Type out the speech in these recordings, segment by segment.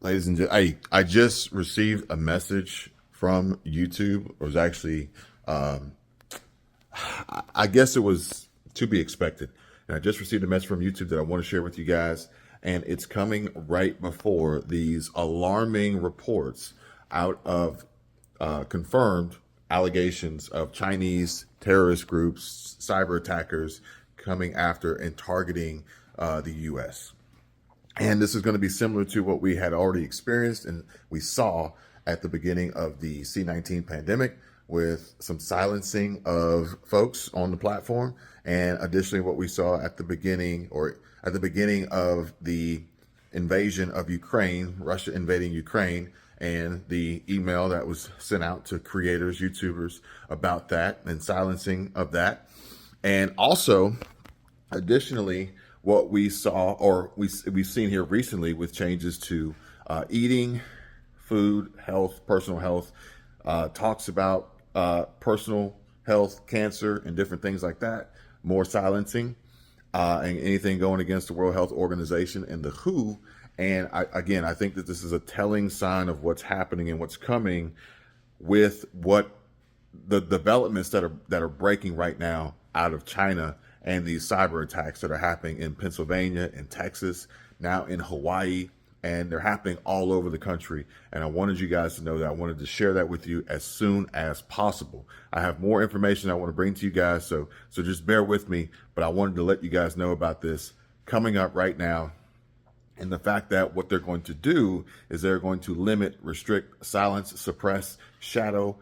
Ladies and gentlemen, I just received a message from YouTube. It was actually, I guess it was to be expected. And I just received a message from YouTube that I want to share with you guys. And it's coming right before these alarming reports out of confirmed allegations of Chinese terrorist groups, cyber attackers coming after and targeting the U.S. And this is going to be similar to what we had already experienced and we saw at the beginning of the C-19 pandemic with some silencing of folks on the platform. And additionally, what we saw at the beginning of the invasion of Ukraine, Russia invading Ukraine, and the email that was sent out to creators, YouTubers about that and silencing of that. And also, additionally, what we saw or we've seen here recently with changes to eating, food, health, personal health, talks about personal health, cancer, and different things like that, more silencing, and anything going against the World Health Organization and the WHO. And I think that this is a telling sign of what's happening and what's coming with what the developments that are breaking right now out of China and these cyber attacks that are happening in Pennsylvania, in Texas, now in Hawaii, and they're happening all over the country. And I wanted you guys to know that I wanted to share that with you as soon as possible. I have more information I want to bring to you guys, so just bear with me, but I wanted to let you guys know about this coming up right now. And the fact that what they're going to do is they're going to limit, restrict, silence, suppress, shadow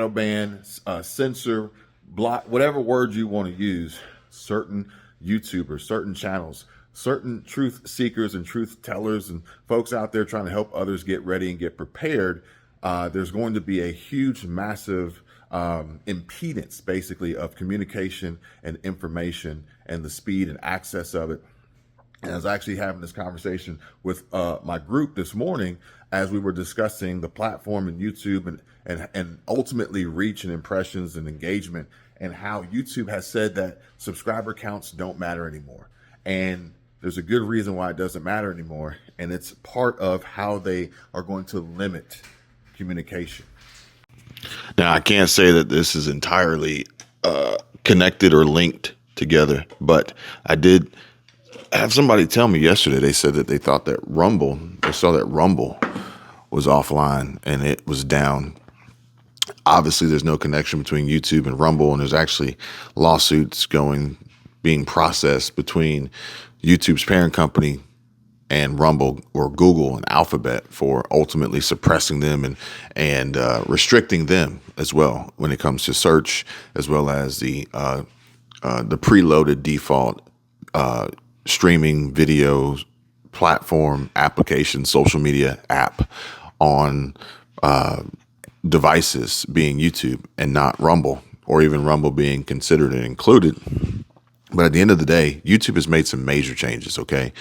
ban, censor, block, whatever words you want to use, certain YouTubers, certain channels, certain truth seekers and truth tellers and folks out there trying to help others get ready and get prepared. There's going to be a huge, massive impedance, basically, of communication and information and the speed and access of it. And I was actually having this conversation with my group this morning as we were discussing the platform and YouTube and ultimately reach and impressions and engagement, and how YouTube has said that subscriber counts don't matter anymore. And there's a good reason why it doesn't matter anymore. And it's part of how they are going to limit communication. Now, I can't say that this is entirely connected or linked together, but I did have somebody tell me yesterday. They said that they thought that they saw that Rumble was offline and it was down. Obviously, there's no connection between YouTube and Rumble, and there's actually lawsuits being processed between YouTube's parent company and Rumble, or Google and Alphabet, for ultimately suppressing them and restricting them as well when it comes to search, as well as the preloaded default streaming videos platform application, social media app on devices being YouTube and not Rumble, or even Rumble being considered and included. But at the end of the day, YouTube has made some major changes, okay?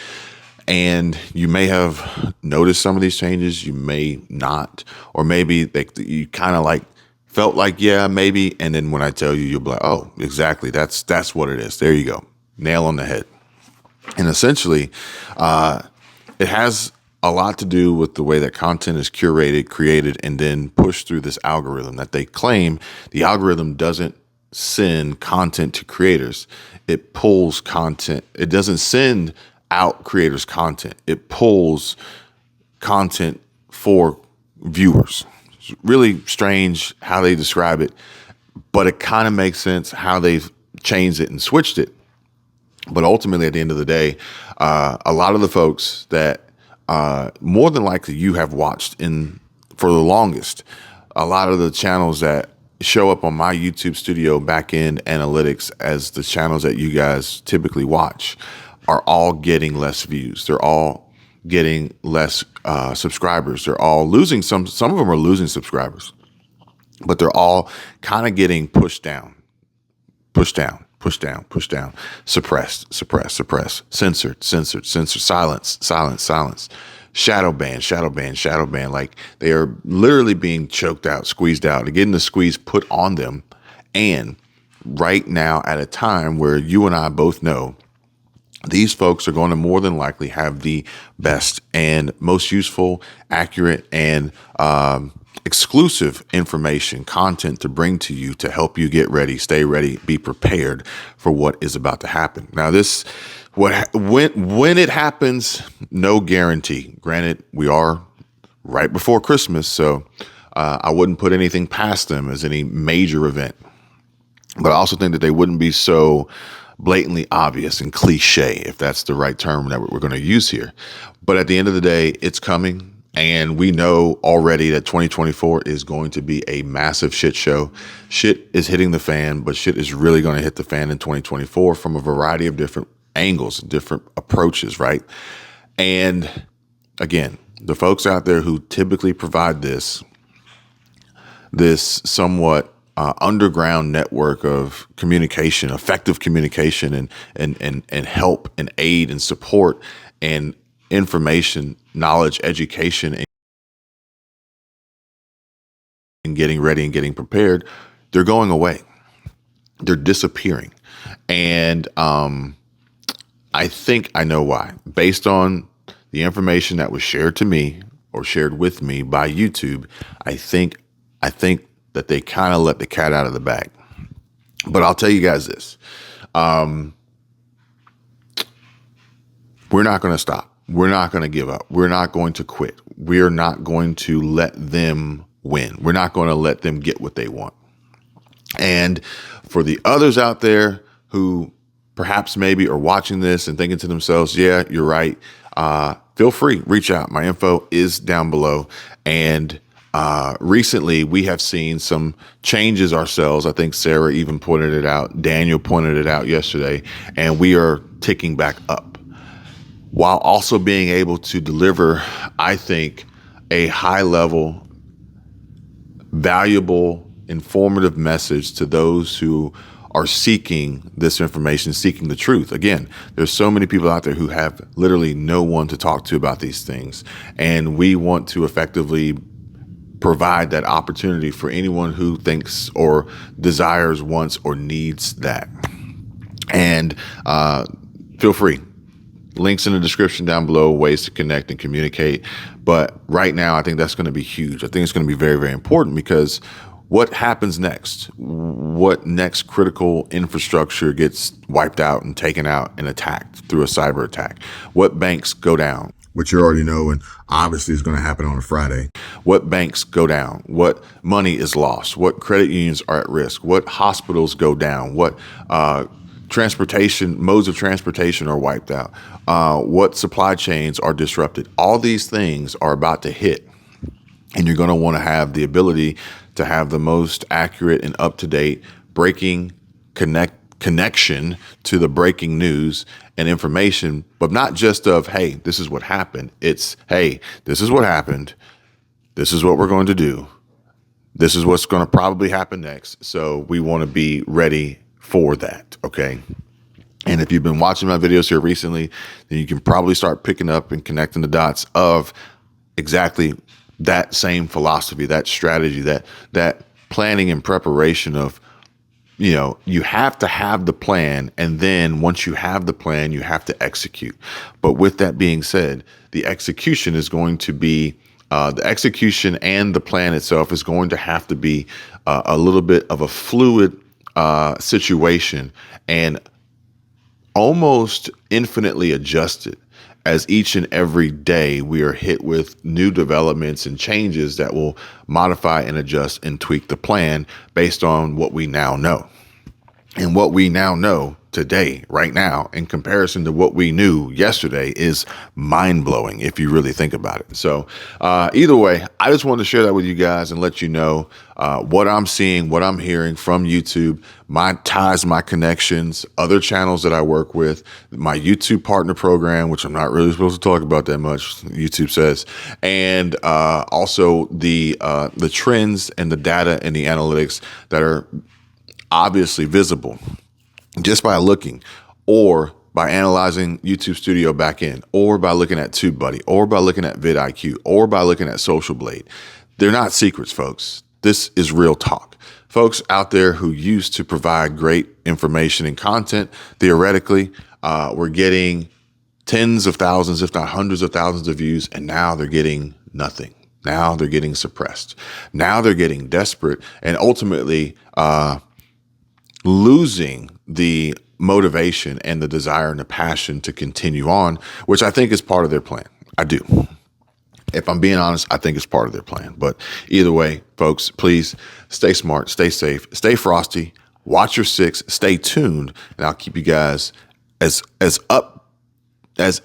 And you may have noticed some of these changes, you may not, or maybe you kind of like felt like, yeah, maybe. And then when I tell you, you'll be like, oh, exactly. That's what it is. There you go. Nail on the head. And essentially, it has a lot to do with the way that content is curated, created, and then pushed through this algorithm that they claim the algorithm doesn't send content to creators. It pulls content. It doesn't send out creators content. It pulls content for viewers. It's really strange how they describe it, but it kind of makes sense how they've changed it and switched it. But ultimately, at the end of the day, a lot of the folks that more than likely you have watched for the longest, a lot of the channels that show up on my YouTube studio backend analytics as the channels that you guys typically watch are all getting less views. They're all getting less subscribers. They're all losing some of them are losing subscribers, but they're all kind of getting pushed down, suppressed, censored, silence, shadow ban. Like, they are literally being choked out, squeezed out, getting the squeeze put on them. And right now, at a time where you and I both know these folks are going to more than likely have the best and most useful, accurate, and exclusive information, content to bring to you to help you get ready, stay ready, be prepared for what is about to happen. Now, when it happens, no guarantee. Granted, we are right before Christmas, so I wouldn't put anything past them as any major event. But I also think that they wouldn't be so blatantly obvious and cliche, if that's the right term that we're going to use here. But at the end of the day, it's coming. And we know already that 2024 is going to be a massive shit show. Shit is hitting the fan, but shit is really going to hit the fan in 2024 from a variety of different angles, different approaches, right? And again, the folks out there who typically provide this somewhat underground network of communication, effective communication, and help and aid and support and information, knowledge, education, and getting ready and getting prepared, they're going away. They're disappearing. And I think I know why. Based on the information that was shared to me or shared with me by YouTube, I think that they kind of let the cat out of the bag. But I'll tell you guys this. We're not going to stop. We're not going to give up. We're not going to quit. We're not going to let them win. We're not going to let them get what they want. And for the others out there who perhaps maybe are watching this and thinking to themselves, yeah, you're right. Feel free, reach out. My info is down below. And recently we have seen some changes ourselves. I think Sarah even pointed it out. Daniel pointed it out yesterday, and we are ticking back up while also being able to deliver, I think, a high level, valuable, informative message to those who are seeking this information, seeking the truth. Again, there's so many people out there who have literally no one to talk to about these things. And we want to effectively provide that opportunity for anyone who thinks or desires, wants, or needs that. And feel free. Links in the description down below, ways to connect and communicate. But right now, I think that's going to be huge. I think it's going to be very, very important, because what happens next? What next critical infrastructure gets wiped out and taken out and attacked through a cyber attack? What banks go down? Which you already know, and obviously is going to happen on a Friday. What banks go down? What money is lost? What credit unions are at risk? What hospitals go down? What modes of transportation are wiped out? What supply chains are disrupted? All these things are about to hit, and you're going to want to have the ability to have the most accurate and up-to-date breaking connection to the breaking news and information, but not just of, hey, this is what happened. It's, hey, this is what happened. This is what we're going to do. This is what's going to probably happen next. So we want to be ready for that. Okay. And if you've been watching my videos here recently, then you can probably start picking up and connecting the dots of exactly that same philosophy, that strategy, that planning and preparation of, you have to have the plan. And then once you have the plan, you have to execute. But with that being said, the execution is going to be the execution, and the plan itself is going to have to be a little bit of a fluid situation, and almost infinitely adjusted, as each and every day we are hit with new developments and changes that will modify and adjust and tweak the plan based on what we now know. And what we now know today, right now, in comparison to what we knew yesterday, is mind-blowing if you really think about it. So either way, I just wanted to share that with you guys and let you know what I'm seeing, what I'm hearing from YouTube, my ties, my connections, other channels that I work with, my YouTube partner program, which I'm not really supposed to talk about that much, YouTube says, and also the trends and the data and the analytics that are obviously visible just by looking, or by analyzing YouTube Studio backend, or by looking at TubeBuddy, or by looking at vidIQ, or by looking at Social Blade. They're not secrets, folks. This is real talk. folks out there who used to provide great information and content, theoretically, were getting tens of thousands, if not hundreds of thousands of views, and now they're getting nothing. Now they're getting suppressed. Now they're getting desperate and ultimately losing the motivation and the desire and the passion to continue on, which I think is part of their plan. I do. If I'm being honest, I think it's part of their plan. But either way, folks, please stay smart, stay safe, stay frosty, watch your six, stay tuned, and I'll keep you guys as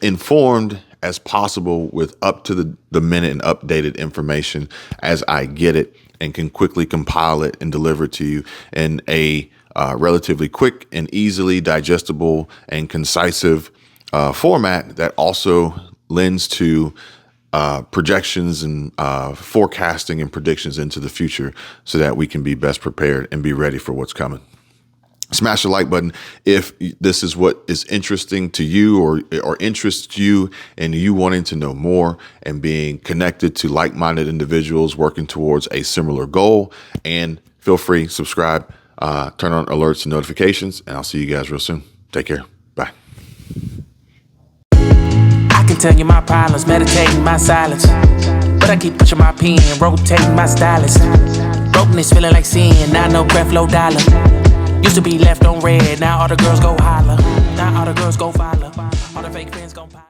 informed as possible with up to the minute and updated information as I get it and can quickly compile it and deliver it to you in a relatively quick and easily digestible and concisive format that also lends to projections and forecasting and predictions into the future so that we can be best prepared and be ready for what's coming. Smash the like button if this is what is interesting to you or interests you and you wanting to know more and being connected to like-minded individuals working towards a similar goal. And feel free, subscribe, turn on alerts and notifications, and I'll see you guys real soon. Take care. Bye. I can tell you my problems, meditating my silence, but I keep pushing my pen, rotating my stylus. Brokenness feeling like sin, now no breath, low dollar. Used to be left on red, now all the girls go holler. Now all the girls go follow. All the fake fans gon' pop.